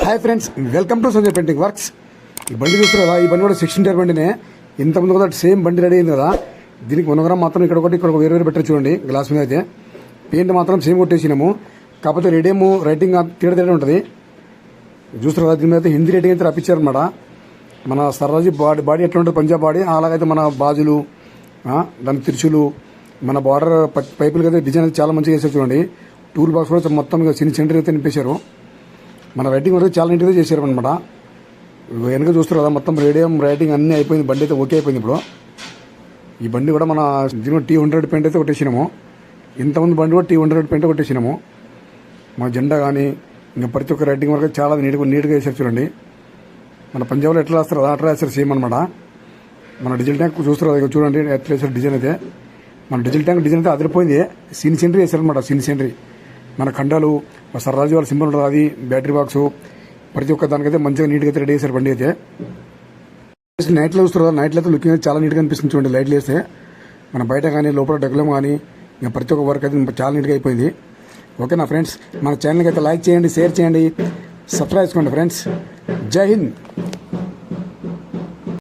Hi friends, welcome to Sanjay painting works. ఈ బండి చూస్తారు కదా, ఈ బండి కూడా 16 టైర్ బండినే. ఇంతకుముందు కూడా సేమ్ బండి రెడీ అయింది కదా. దీనికి 1 గ్రామ్ మాత్రం ఇక్కడ ఒకటి ఇక్కడ వేరు పెట్టారు చూడండి. గ్లాస్ మీద అయితే పెయింట్ మాత్రం సేమ్ కొట్టేసినాము. కాకపోతే రేడియం రైటింగ్ తేడా ఉంటుంది. చూస్తారు కదా, దీని మీద అయితే హిందీ రేటింగ్ అయితే రప్పించారనమాట. మన సర్రాజీ బాడీ ఎట్లా ఉంటుంది, పంజాబ్ బాడీ అలాగైతే మన బాజులు, దాని తిరుచులు, మన బార్డర్ పైపులకి అయితే డిజైన్ అయితే చాలా మంచిగా వేసారు చూడండి. టూల్ బాక్స్ కూడా మొత్తం సెంటర్ అయితే నింపేశారు. మన రైటింగ్ వరకు చాలా నీట్గా చేశారు అనమాట. వెనక చూస్తారు కదా, మొత్తం రేడియం రైటింగ్ అన్నీ అయిపోయింది. బండి అయితే ఓకే అయిపోయింది. ఇప్పుడు ఈ బండి కూడా మన దీని T100 పెయింట్ అయితే కొట్టేసినాము. ఇంతమంది బండి కూడా T100 పెయింట్ కొట్టేసినాము. మా జెండా కానీ ఇంకా ప్రతి ఒక్క రైటింగ్ వరకు చాలా నీట్గా వేసారు చూడండి. మన పంజాబ్లో ఎట్లా వేస్తారు కదా అట్లా వేస్తారు సేమ్ అనమాట. మన డీజిల్ ట్యాంక్ చూస్తారు కదా, చూడండి ఎట్లా వేసారు డిజైన్ అయితే. మన డీజిల్ ట్యాంక్ డిజైన్ అయితే అదిరిపోయింది. సీన్ సెంటరీ వేసారనమాట. సీన్ సెంటరీ మన ఖండాలు, సర్రాజు వాళ్ళ సింబల్ ఉంటుంది, అది బ్యాటరీ బాక్స్ ప్రతి ఒక్క దానికైతే మంచిగా నీట్గా అయితే రెడీ చేశారు బండి అయితే. నైట్లో చూస్తారు కదా, నైట్లో అయితే లుకింగ్ అయితే చాలా నీట్గా అనిపిస్తుంది చూడండి. లైట్లు వేస్తే మన బయట కానీ లోపల డెకలం కానీ ఇంకా ప్రతి ఒక్క వర్క్ అయితే చాలా నీట్గా అయిపోయింది. ఓకేనా ఫ్రెండ్స్, మన ఛానల్కి అయితే లైక్ చేయండి, షేర్ చేయండి, సబ్స్క్రైబ్ చేసుకోండి ఫ్రెండ్స్. జై హింద్.